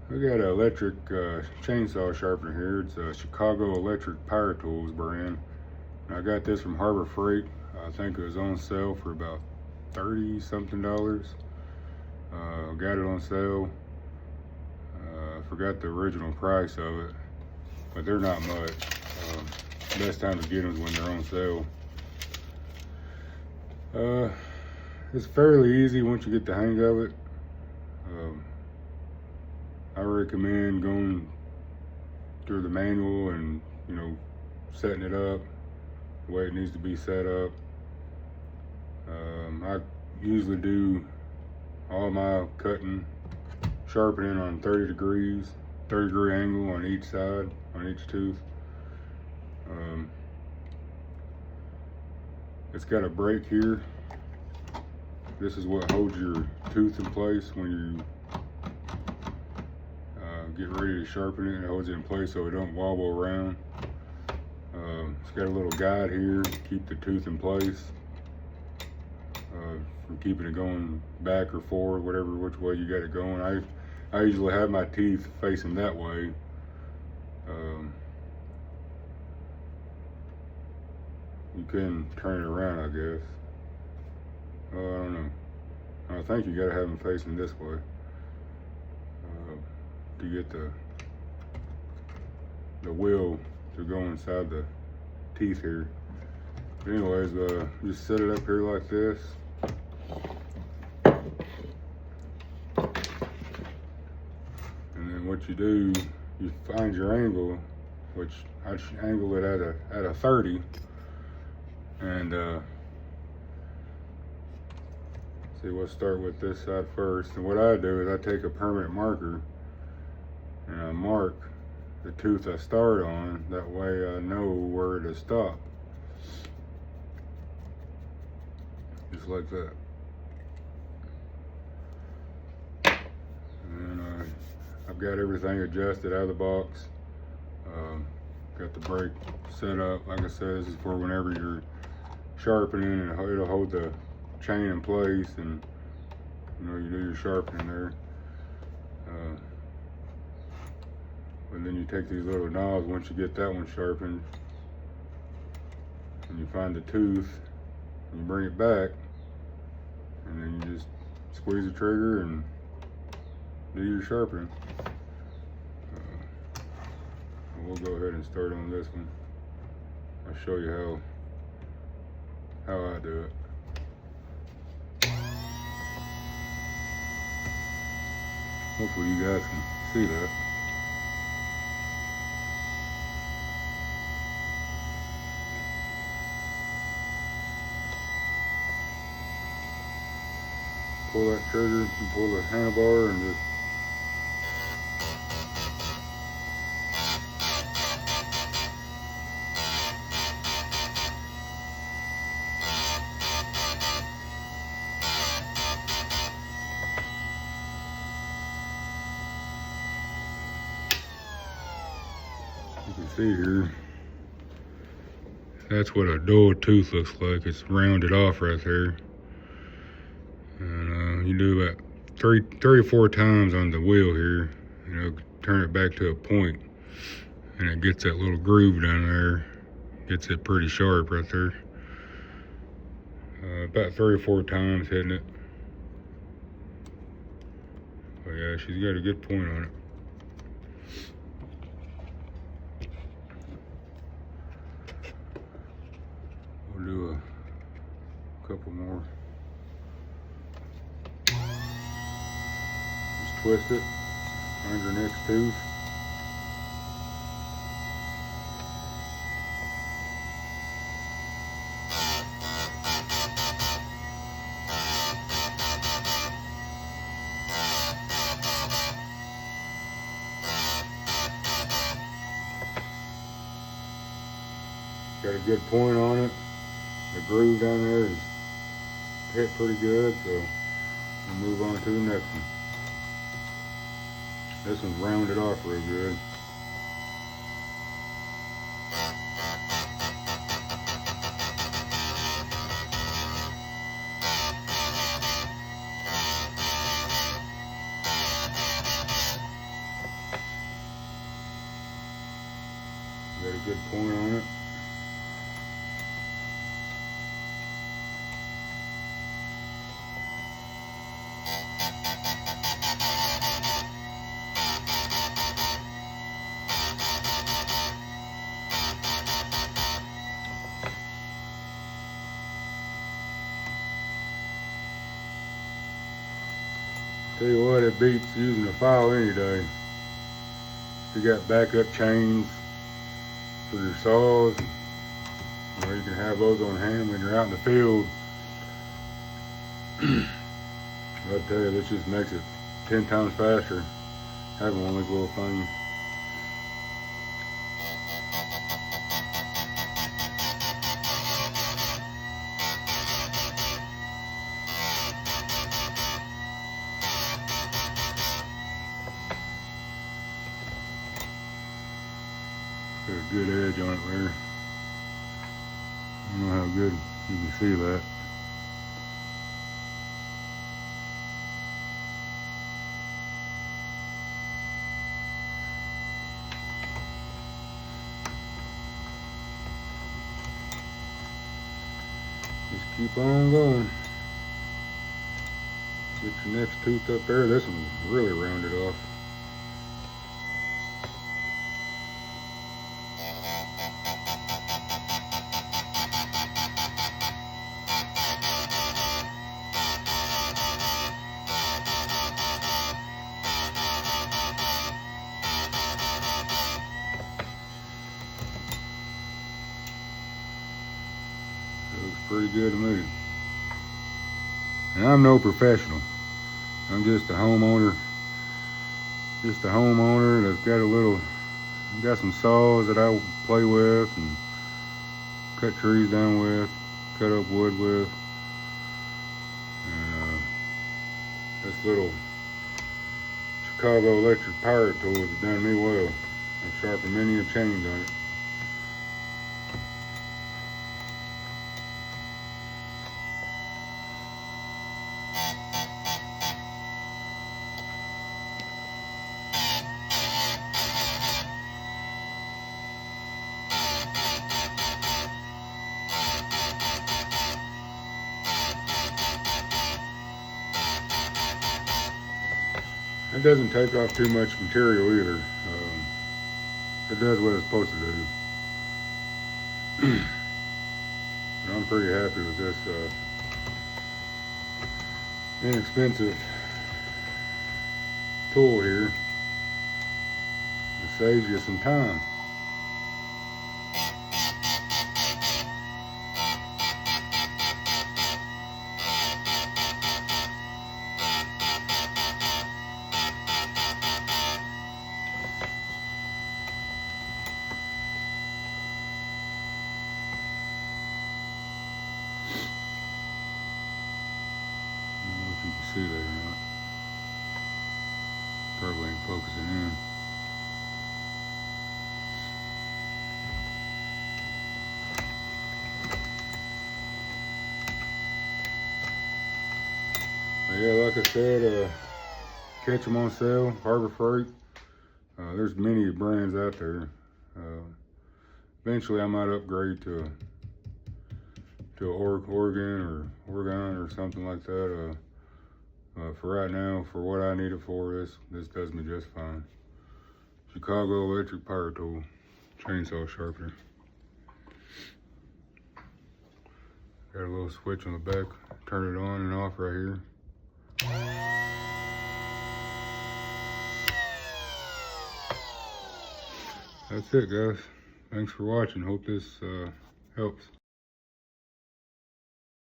We got an electric chainsaw sharpener here. It's a Chicago Electric Power Tools brand. And I got this from Harbor Freight. I think it was on sale for about 30 something dollars. Got it on sale. Forgot the original price of it, but they're not much. Best time to get them is when they're on sale. It's fairly easy once you get the hang of it. I recommend going through the manual and, setting it up the way it needs to be set up. I usually do all my cutting, sharpening on 30 degrees, 30-degree angle on each side, on each tooth. It's got a brake here. This is what holds your tooth in place when you get ready to sharpen it. It holds it in place so it don't wobble around. It's got a little guide here to keep the tooth in place, from keeping it going back or forward, which way you got it going. I usually have my teeth facing that way. You can turn it around, I guess. I don't know. I think you gotta have them facing this way to get the wheel to go inside the teeth here. But anyways, just set it up here like this. And then what you do, you find your angle, which I angle it at a 30, and see, we'll start with this side first. And what I do is I take a permanent marker and I mark the tooth I start on. That way I know where to stop. Just like that. And I've got everything adjusted out of the box. Got the brake set up. Like I said, this is for whenever you're sharpening, and it'll hold the chain in place, and you do your sharpening there. And then you take these little knobs once you get that one sharpened, and you find the tooth, and you bring it back, and then you just squeeze the trigger and do your sharpening. We'll go ahead and start on this one. I'll show you how I do it. Hopefully you guys can see that. Pull that trigger and pull the handlebar and just you can see here, that's what a dual tooth looks like. It's rounded off right there. And you do about 3 or 4 times on the wheel here, and it'll turn it back to a point, and it gets that little groove down there, gets it pretty sharp right there. About 3 or 4 times hitting it. But yeah, she's got a good point on it. We'll do a couple more. Just twist it, find your next tooth. Got a good point on it. The groove down there is hit pretty good, so we'll move on to the next one. This one's rounded off real good. Good point on it. Tell you what, it beats using a file any day. You got backup chains for your saws. You can have those on hand when you're out in the field. I'll tell you, this just makes it 10 times faster having one of these little things. Got a good edge on it there. I don't know how good you can see that. Just keep on going. Get your next tooth up there. This one's really rounded off. Looks pretty good to me. And I'm no professional. I'm just a homeowner. Just a homeowner that's got some saws that I play with and cut trees down with, cut up wood with. And this little Chicago electric power tool has done me well. I've sharpened many of chains on it. It doesn't take off too much material either. It does what it's supposed to do. But I'm pretty happy with this inexpensive tool here. It saves you some time. You can see that or not. Probably ain't focusing in. But yeah, like I said, catch them on sale, Harbor Freight. There's many brands out there. Eventually I might upgrade to Oregon or something like that. For right now, for what I need it for, this does me just fine. Chicago electric power tool, chainsaw sharpener. Got a little switch on the back, turn it on and off right here. That's it, guys. Thanks for watching. Hope this helps.